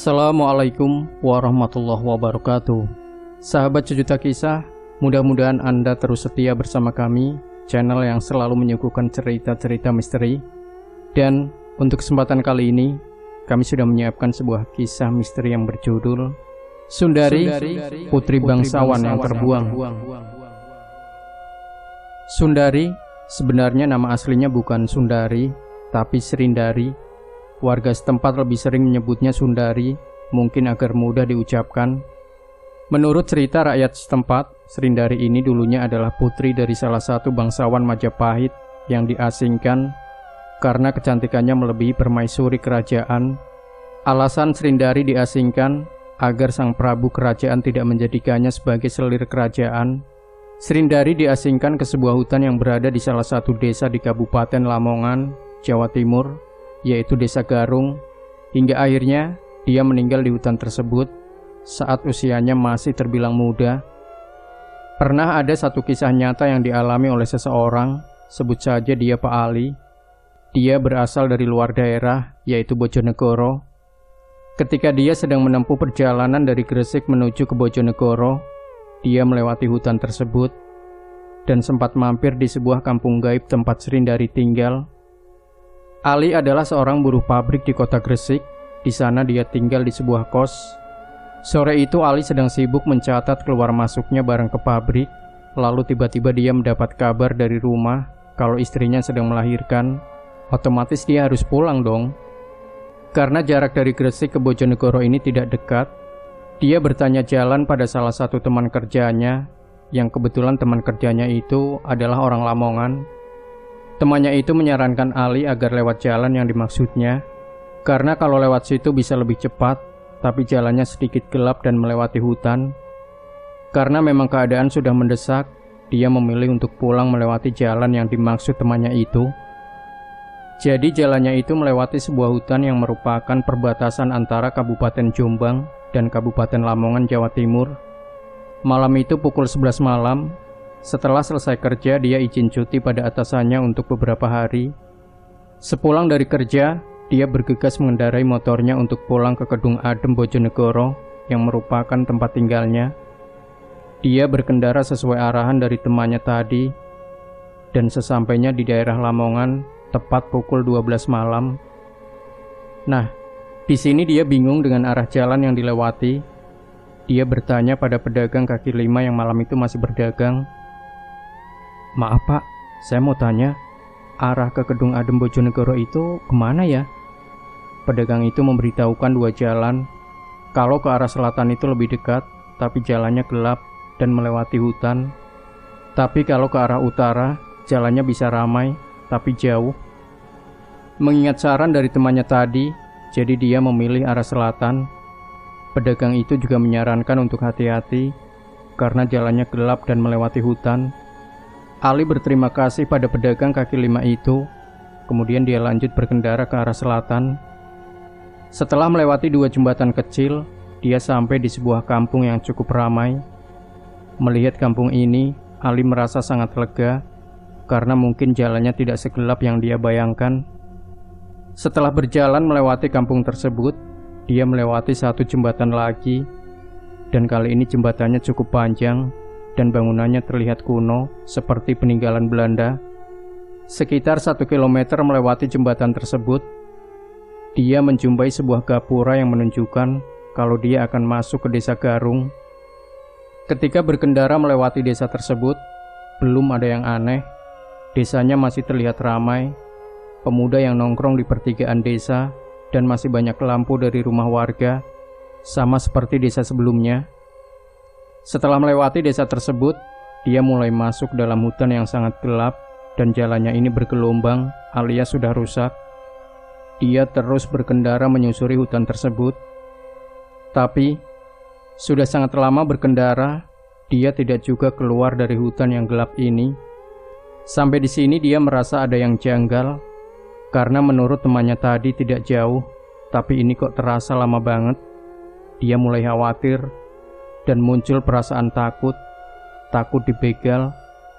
Assalamualaikum warahmatullahi wabarakatuh. Sahabat Sejuta Kisah, mudah-mudahan Anda terus setia bersama kami, channel yang selalu menyuguhkan cerita-cerita misteri. Dan untuk kesempatan kali ini, kami sudah menyiapkan sebuah kisah misteri yang berjudul Sundari, Putri Bangsawan yang Terbuang. Sundari sebenarnya nama aslinya bukan Sundari, tapi Srindari. Warga setempat lebih sering menyebutnya Sundari, mungkin agar mudah diucapkan. Menurut cerita rakyat setempat, Srindari ini dulunya adalah putri dari salah satu bangsawan Majapahit yang diasingkan karena kecantikannya melebihi permaisuri kerajaan. Alasan Srindari diasingkan agar sang Prabu kerajaan tidak menjadikannya sebagai selir kerajaan. Srindari diasingkan ke sebuah hutan yang berada di salah satu desa di Kabupaten Lamongan, Jawa Timur, yaitu Desa Garung, hingga akhirnya dia meninggal di hutan tersebut saat usianya masih terbilang muda. Pernah ada satu kisah nyata yang dialami oleh seseorang, sebut saja dia Pak Ali. Dia berasal dari luar daerah, yaitu Bojonegoro. Ketika dia sedang menempuh perjalanan dari Gresik menuju ke Bojonegoro, dia melewati hutan tersebut dan sempat mampir di sebuah kampung gaib tempat Srindari tinggal. Ali adalah seorang buruh pabrik di kota Gresik. Di sana dia tinggal di sebuah kos. Sore itu Ali sedang sibuk mencatat keluar masuknya barang ke pabrik. Lalu tiba-tiba dia mendapat kabar dari rumah kalau istrinya sedang melahirkan. Otomatis dia harus pulang dong. Karena jarak dari Gresik ke Bojonegoro ini tidak dekat, dia bertanya jalan pada salah satu teman kerjanya, yang kebetulan teman kerjanya itu adalah orang Lamongan. Temannya itu menyarankan Ali agar lewat jalan yang dimaksudnya, karena kalau lewat situ bisa lebih cepat, tapi jalannya sedikit gelap dan melewati hutan. Karena memang keadaan sudah mendesak, dia memilih untuk pulang melewati jalan yang dimaksud temannya itu. Jadi jalannya itu melewati sebuah hutan yang merupakan perbatasan antara Kabupaten Jombang dan Kabupaten Lamongan, Jawa Timur. Malam itu pukul 11 malam, setelah selesai kerja, dia izin cuti pada atasannya untuk beberapa hari. Sepulang dari kerja, dia bergegas mengendarai motornya untuk pulang ke Kedung Adem Bojonegoro yang merupakan tempat tinggalnya. Dia berkendara sesuai arahan dari temannya tadi, dan sesampainya di daerah Lamongan, tepat pukul 12 malam. Nah, di sini dia bingung dengan arah jalan yang dilewati. Dia bertanya pada pedagang kaki lima yang malam itu masih berdagang. "Maaf Pak, saya mau tanya, arah ke Kedung Adem Bojonegoro itu kemana ya?" Pedagang itu memberitahukan dua jalan. Kalau ke arah selatan itu lebih dekat, tapi jalannya gelap dan melewati hutan. Tapi kalau ke arah utara, jalannya bisa ramai, tapi jauh. Mengingat saran dari temannya tadi, jadi dia memilih arah selatan. Pedagang itu juga menyarankan untuk hati-hati, karena jalannya gelap dan melewati hutan. Ali berterima kasih pada pedagang kaki lima itu. Kemudian dia lanjut berkendara ke arah selatan. Setelah melewati dua jembatan kecil, dia sampai di sebuah kampung yang cukup ramai. Melihat kampung ini, Ali merasa sangat lega, karena mungkin jalannya tidak segelap yang dia bayangkan. Setelah berjalan melewati kampung tersebut, dia melewati satu jembatan lagi. Dan kali ini jembatannya cukup panjang dan bangunannya terlihat kuno, seperti peninggalan Belanda. Sekitar 1 kilometer melewati jembatan tersebut, dia menjumpai sebuah gapura yang menunjukkan kalau dia akan masuk ke Desa Garung. Ketika berkendara melewati desa tersebut, belum ada yang aneh. Desanya masih terlihat ramai, pemuda yang nongkrong di pertigaan desa, dan masih banyak lampu dari rumah warga, sama seperti desa sebelumnya. Setelah melewati desa tersebut, dia mulai masuk dalam hutan yang sangat gelap dan jalannya ini bergelombang alias sudah rusak. Dia terus berkendara menyusuri hutan tersebut. Tapi, sudah sangat lama berkendara, dia tidak juga keluar dari hutan yang gelap ini. Sampai di sini dia merasa ada yang janggal, karena menurut temannya tadi tidak jauh, tapi ini kok terasa lama banget. Dia mulai khawatir, dan muncul perasaan takut dibegal,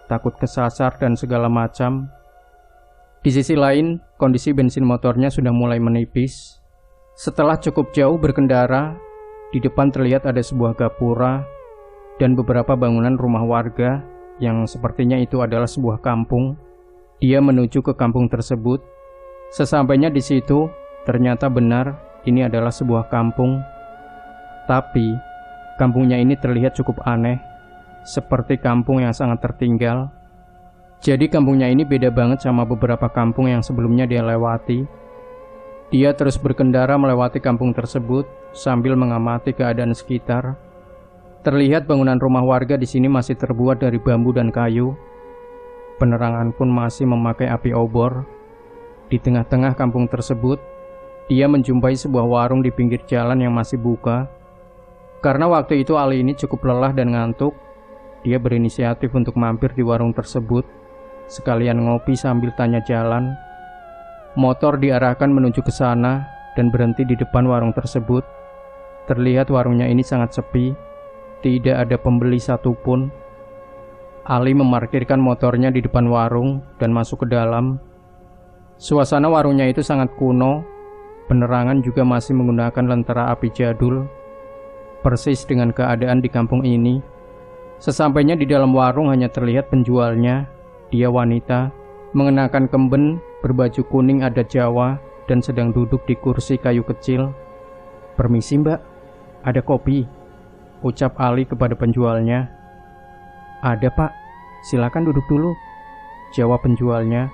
takut kesasar dan segala macam. Di sisi lain, kondisi bensin motornya sudah mulai menipis. Setelah cukup jauh berkendara, di depan terlihat ada sebuah gapura dan beberapa bangunan rumah warga yang sepertinya itu adalah sebuah kampung. Dia menuju ke kampung tersebut. Sesampainya di situ, ternyata benar ini adalah sebuah kampung. Tapi, kampungnya ini terlihat cukup aneh, seperti kampung yang sangat tertinggal. Jadi kampungnya ini beda banget sama beberapa kampung yang sebelumnya dia lewati. Dia terus berkendara melewati kampung tersebut sambil mengamati keadaan sekitar. Terlihat bangunan rumah warga di sini masih terbuat dari bambu dan kayu. Penerangan pun masih memakai api obor. Di tengah-tengah kampung tersebut, dia menjumpai sebuah warung di pinggir jalan yang masih buka. Karena waktu itu Ali ini cukup lelah dan ngantuk, dia berinisiatif untuk mampir di warung tersebut, sekalian ngopi sambil tanya jalan. Motor diarahkan menuju ke sana dan berhenti di depan warung tersebut. Terlihat warungnya ini sangat sepi, tidak ada pembeli satupun. Ali memarkirkan motornya di depan warung dan masuk ke dalam. Suasana warungnya itu sangat kuno, penerangan juga masih menggunakan lentera api jadul, persis dengan keadaan di kampung ini. Sesampainya di dalam warung hanya terlihat penjualnya. Dia wanita, mengenakan kemben, berbaju kuning adat Jawa, dan sedang duduk di kursi kayu kecil. "Permisi mbak, ada kopi," ucap Ali kepada penjualnya. "Ada pak, silakan duduk dulu," jawab penjualnya.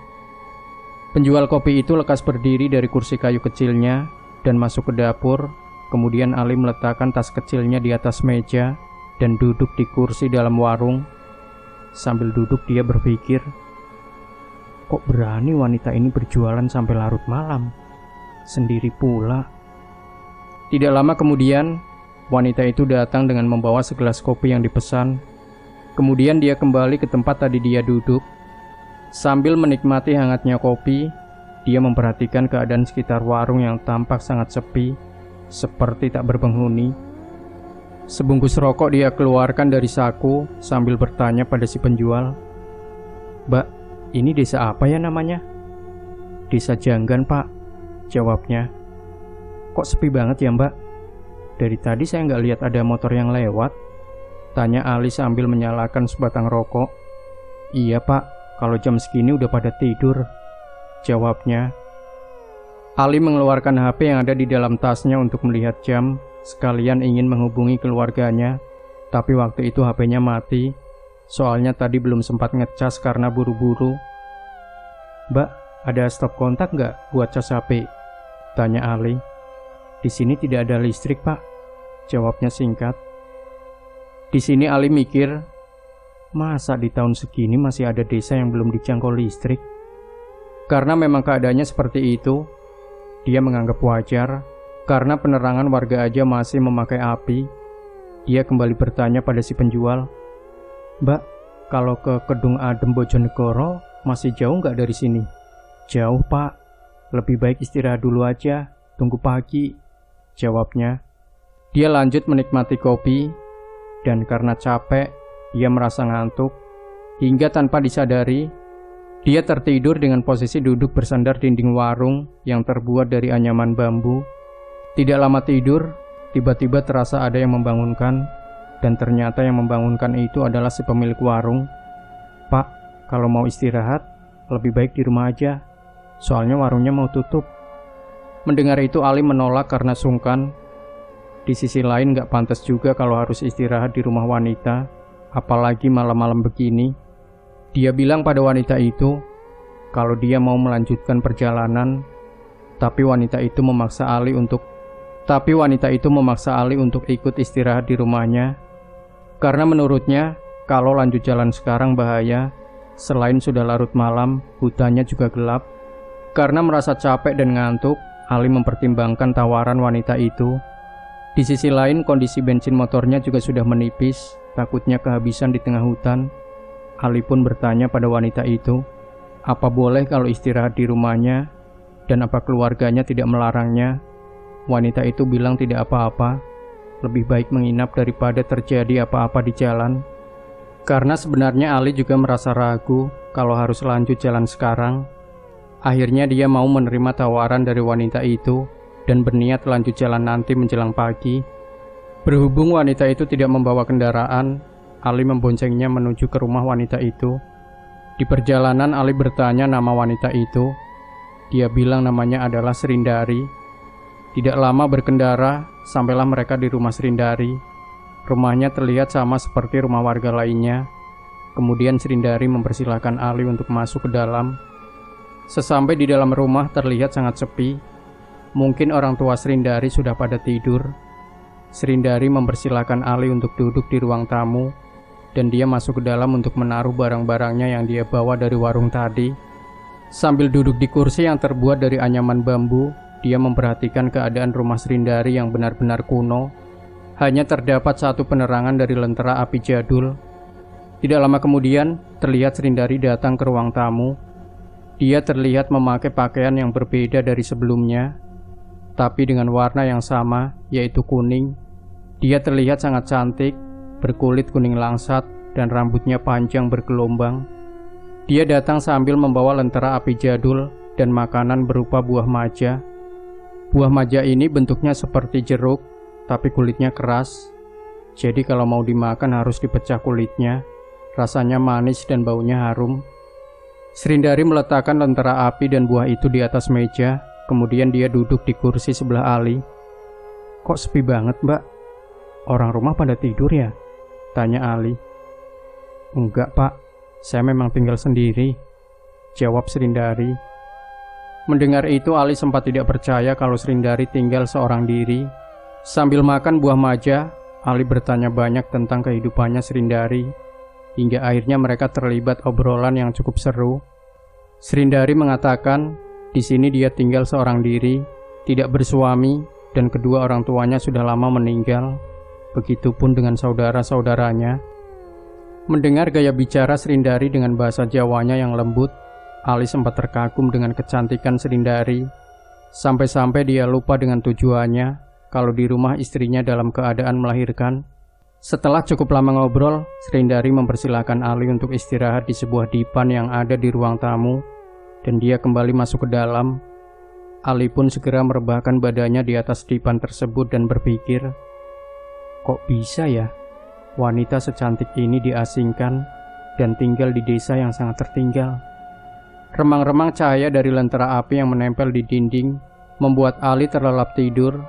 Penjual kopi itu lekas berdiri dari kursi kayu kecilnya dan masuk ke dapur. Kemudian Ali meletakkan tas kecilnya di atas meja dan duduk di kursi dalam warung. Sambil duduk dia berpikir, kok berani wanita ini berjualan sampai larut malam, sendiri pula. Tidak lama kemudian, wanita itu datang dengan membawa segelas kopi yang dipesan. Kemudian dia kembali ke tempat tadi dia duduk. Sambil menikmati hangatnya kopi, dia memperhatikan keadaan sekitar warung yang tampak sangat sepi, seperti tak berpenghuni. Sebungkus rokok dia keluarkan dari saku sambil bertanya pada si penjual, "Mbak, ini desa apa ya namanya?" "Desa Janggan pak," jawabnya. "Kok sepi banget ya mbak? Dari tadi saya nggak lihat ada motor yang lewat," tanya Ali sambil menyalakan sebatang rokok. "Iya pak, kalau jam segini udah pada tidur," jawabnya. Ali mengeluarkan HP yang ada di dalam tasnya untuk melihat jam, sekalian ingin menghubungi keluarganya. Tapi waktu itu HP-nya mati, soalnya tadi belum sempat ngecas karena buru-buru. "Mbak, ada stop kontak nggak buat cas HP?" tanya Ali. "Di sini tidak ada listrik pak," jawabnya singkat. Di sini Ali mikir, masa di tahun segini masih ada desa yang belum dijangkau listrik? Karena memang keadaannya seperti itu, dia menganggap wajar. Karena penerangan warga aja masih memakai api. Dia kembali bertanya pada si penjual, "Mbak, kalau ke Kedung Adem Bojonegoro masih jauh nggak dari sini?" "Jauh pak, lebih baik istirahat dulu aja, tunggu pagi," jawabnya. Dia lanjut menikmati kopi, dan karena capek, dia merasa ngantuk. Hingga tanpa disadari, dia tertidur dengan posisi duduk bersandar dinding warung yang terbuat dari anyaman bambu. Tidak lama tidur, tiba-tiba terasa ada yang membangunkan, dan ternyata yang membangunkan itu adalah si pemilik warung. "Pak, kalau mau istirahat, lebih baik di rumah aja, soalnya warungnya mau tutup." Mendengar itu Ali menolak karena sungkan. Di sisi lain gak pantas juga kalau harus istirahat di rumah wanita, apalagi malam-malam begini. Dia bilang pada wanita itu kalau dia mau melanjutkan perjalanan, tapi wanita itu memaksa Ali untuk ikut istirahat di rumahnya. Karena menurutnya, kalau lanjut jalan sekarang bahaya. Selain sudah larut malam, hutannya juga gelap. Karena merasa capek dan ngantuk, Ali mempertimbangkan tawaran wanita itu. Di sisi lain, kondisi bensin motornya juga sudah menipis, takutnya kehabisan di tengah hutan. Ali pun bertanya pada wanita itu, apa boleh kalau istirahat di rumahnya, dan apa keluarganya tidak melarangnya. Wanita itu bilang tidak apa-apa, lebih baik menginap daripada terjadi apa-apa di jalan. Karena sebenarnya Ali juga merasa ragu kalau harus lanjut jalan sekarang. Akhirnya dia mau menerima tawaran dari wanita itu. dan berniat lanjut jalan nanti menjelang pagi. Berhubung wanita itu tidak membawa kendaraan, Ali memboncengnya menuju ke rumah wanita itu. Di perjalanan Ali bertanya nama wanita itu. Dia bilang namanya adalah Srindari. Tidak lama berkendara, sampailah mereka di rumah Srindari. Rumahnya terlihat sama seperti rumah warga lainnya. Kemudian Srindari mempersilahkan Ali untuk masuk ke dalam. Sesampai di dalam rumah terlihat sangat sepi. Mungkin orang tua Srindari sudah pada tidur. Srindari mempersilahkan Ali untuk duduk di ruang tamu, dan dia masuk ke dalam untuk menaruh barang-barangnya yang dia bawa dari warung tadi. Sambil duduk di kursi yang terbuat dari anyaman bambu, dia memperhatikan keadaan rumah Srindari yang benar-benar kuno. Hanya terdapat satu penerangan dari lentera api jadul. Tidak lama kemudian, terlihat Srindari datang ke ruang tamu. Dia terlihat memakai pakaian yang berbeda dari sebelumnya, tapi dengan warna yang sama, yaitu kuning. Dia terlihat sangat cantik, berkulit kuning langsat, dan rambutnya panjang bergelombang. Dia datang sambil membawa lentera api jadul dan makanan berupa buah maja. Buah maja ini bentuknya seperti jeruk, tapi kulitnya keras. Jadi kalau mau dimakan harus dipecah kulitnya. Rasanya manis dan baunya harum. Srindari meletakkan lentera api dan buah itu di atas meja. Kemudian dia duduk di kursi sebelah Ali. "Kok sepi banget, Mbak? Orang rumah pada tidur ya?" tanya Ali. "Enggak, Pak. Saya memang tinggal sendiri," jawab Srindari. Mendengar itu, Ali sempat tidak percaya kalau Srindari tinggal seorang diri. Sambil makan buah maja, Ali bertanya banyak tentang kehidupannya Srindari. Hingga akhirnya mereka terlibat obrolan yang cukup seru. Srindari mengatakan, di sini dia tinggal seorang diri, tidak bersuami, dan kedua orang tuanya sudah lama meninggal. Begitupun dengan saudara-saudaranya. Mendengar gaya bicara Srindari dengan bahasa Jawanya yang lembut, Ali sempat terkagum dengan kecantikan Srindari. Sampai-sampai dia lupa dengan tujuannya, kalau di rumah istrinya dalam keadaan melahirkan. Setelah cukup lama ngobrol, Srindari mempersilahkan Ali untuk istirahat di sebuah dipan yang ada di ruang tamu, dan dia kembali masuk ke dalam. Ali pun segera merebahkan badannya di atas dipan tersebut dan berpikir, kok bisa ya wanita secantik ini diasingkan dan tinggal di desa yang sangat tertinggal. Remang-remang cahaya dari lentera api yang menempel di dinding membuat Ali terlelap tidur.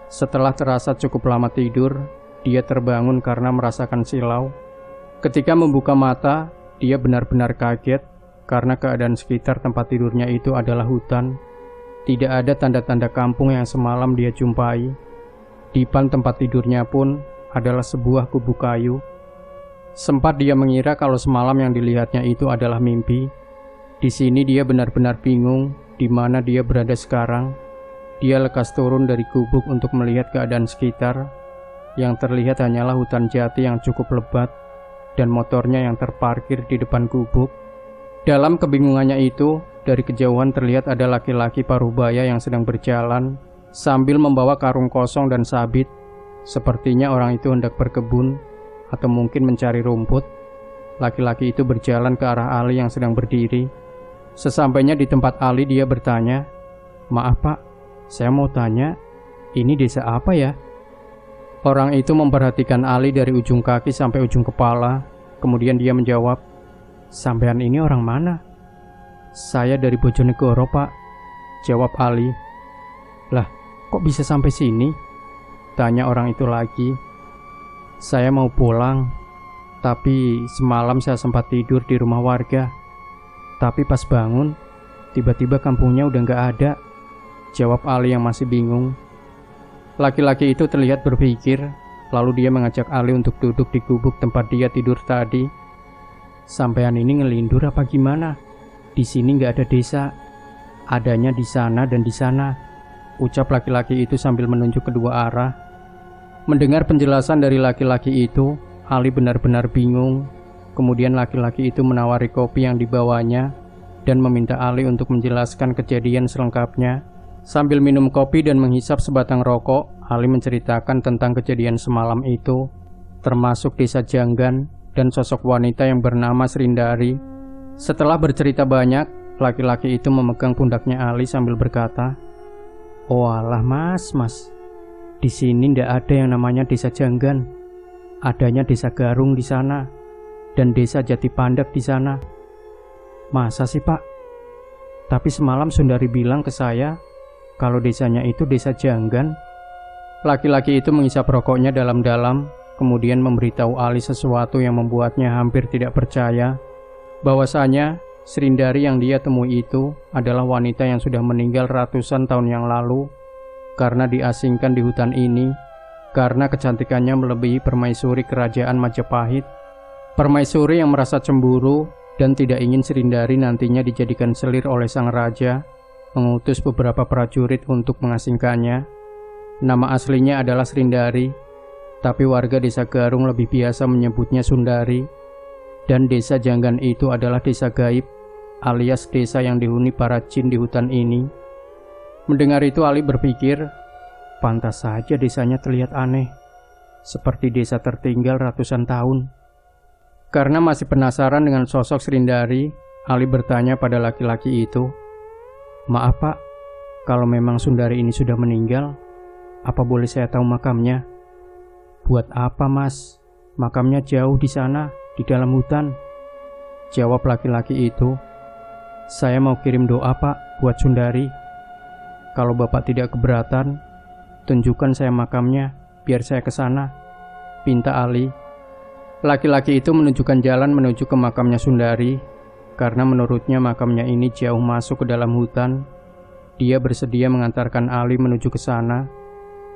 Setelah terasa cukup lama tidur, dia terbangun karena merasakan silau. Ketika membuka mata, dia benar-benar kaget karena keadaan sekitar tempat tidurnya itu adalah hutan. Tidak ada tanda-tanda kampung yang semalam dia jumpai. Dipan tempat tidurnya pun adalah sebuah kubu kayu. Sempat dia mengira kalau semalam yang dilihatnya itu adalah mimpi. Di sini dia benar-benar bingung di mana dia berada sekarang. Dia lekas turun dari gubuk untuk melihat keadaan sekitar. Yang terlihat hanyalah hutan jati yang cukup lebat dan motornya yang terparkir di depan gubuk. Dalam kebingungannya itu, dari kejauhan terlihat ada laki-laki parubaya yang sedang berjalan sambil membawa karung kosong dan sabit. Sepertinya orang itu hendak berkebun atau mungkin mencari rumput. Laki-laki itu berjalan ke arah Ali yang sedang berdiri. Sesampainya di tempat Ali, dia bertanya, "Maaf Pak, saya mau tanya, ini desa apa ya?" Orang itu memperhatikan Ali dari ujung kaki sampai ujung kepala. Kemudian dia menjawab, "Sampean ini orang mana?" "Saya dari Bojonegoro Pak," jawab Ali. "Lah, kok bisa sampai sini?" tanya orang itu lagi. "Saya mau pulang, tapi semalam saya sempat tidur di rumah warga. Tapi pas bangun, tiba-tiba kampungnya udah gak ada," jawab Ali yang masih bingung. Laki-laki itu terlihat berpikir, lalu dia mengajak Ali untuk duduk di gubuk tempat dia tidur tadi. "Sampean ini ngelindur apa gimana? Di sini nggak ada desa, adanya di sana dan di sana," ucap laki-laki itu sambil menunjuk kedua arah. Mendengar penjelasan dari laki-laki itu, Ali benar-benar bingung. Kemudian laki-laki itu menawari kopi yang dibawanya dan meminta Ali untuk menjelaskan kejadian selengkapnya. Sambil minum kopi dan menghisap sebatang rokok, Ali menceritakan tentang kejadian semalam itu, termasuk desa Janggan dan sosok wanita yang bernama Srindari. Setelah bercerita banyak, laki-laki itu memegang pundaknya Ali sambil berkata, Oh alah mas, di sini ndak ada yang namanya desa Janggan. Adanya desa Garung di sana dan desa Jati Pandak di sana. Masa sih pak? Tapi semalam Sundari bilang ke saya kalau desanya itu desa Janggan. Laki-laki itu menghisap rokoknya dalam-dalam, kemudian memberitahu Ali sesuatu yang membuatnya hampir tidak percaya, bahwasanya Srindari yang dia temui itu adalah wanita yang sudah meninggal ratusan tahun yang lalu karena diasingkan di hutan ini karena kecantikannya melebihi permaisuri kerajaan Majapahit. Permaisuri yang merasa cemburu dan tidak ingin Srindari nantinya dijadikan selir oleh sang raja, mengutus beberapa prajurit untuk mengasingkannya. Nama aslinya adalah Srindari, tapi warga desa Garung lebih biasa menyebutnya Sundari. Dan desa Janggan itu adalah desa gaib, alias desa yang dihuni para jin di hutan ini. Mendengar itu Ali berpikir, pantas saja desanya terlihat aneh, seperti desa tertinggal ratusan tahun. Karena masih penasaran dengan sosok Srindari, Ali bertanya pada laki-laki itu, "Maaf pak, kalau memang Sundari ini sudah meninggal, apa boleh saya tahu makamnya?" "Buat apa mas? Makamnya jauh di sana, di dalam hutan," jawab laki-laki itu. "Saya mau kirim doa pak buat Sundari. Kalau bapak tidak keberatan, tunjukkan saya makamnya biar saya ke sana," pinta Ali. Laki-laki itu menunjukkan jalan menuju ke makamnya Sundari. Karena menurutnya makamnya ini jauh masuk ke dalam hutan, dia bersedia mengantarkan Ali menuju ke sana.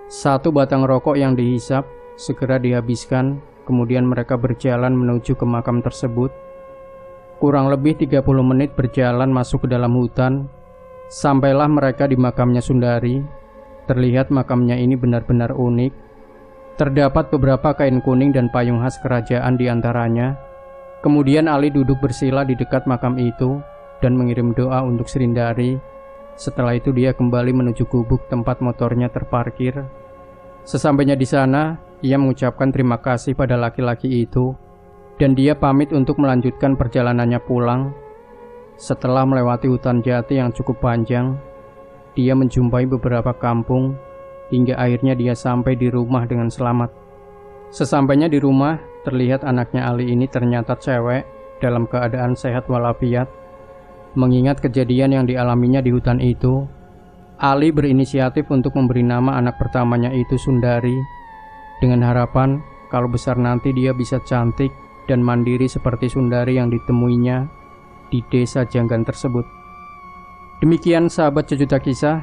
Satu batang rokok yang dihisap segera dihabiskan, kemudian mereka berjalan menuju ke makam tersebut. Kurang lebih 30 menit berjalan masuk ke dalam hutan, sampailah mereka di makamnya Sundari. Terlihat makamnya ini benar-benar unik. Terdapat beberapa kain kuning dan payung khas kerajaan di antaranya. Kemudian Ali duduk bersila di dekat makam itu dan mengirim doa untuk Srindari. Setelah itu dia kembali menuju gubuk tempat motornya terparkir. Sesampainya di sana, ia mengucapkan terima kasih pada laki-laki itu dan dia pamit untuk melanjutkan perjalanannya pulang. Setelah melewati hutan jati yang cukup panjang, dia menjumpai beberapa kampung hingga akhirnya dia sampai di rumah dengan selamat. Sesampainya di rumah, terlihat anaknya Ali ini ternyata cewek dalam keadaan sehat walafiat. Mengingat kejadian yang dialaminya di hutan itu, Ali berinisiatif untuk memberi nama anak pertamanya itu Sundari, dengan harapan kalau besar nanti dia bisa cantik dan mandiri seperti Sundari yang ditemuinya di desa Janggan tersebut. Demikian sahabat Sejuta Kisah,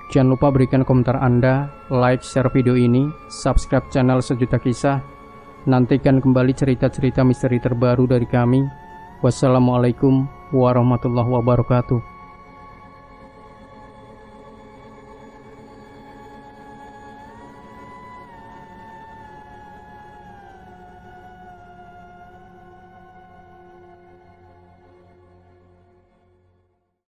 jangan lupa berikan komentar Anda, like, share video ini, subscribe channel Sejuta Kisah. Nantikan kembali cerita-cerita misteri terbaru dari kami. Wassalamualaikum warahmatullahi wabarakatuh.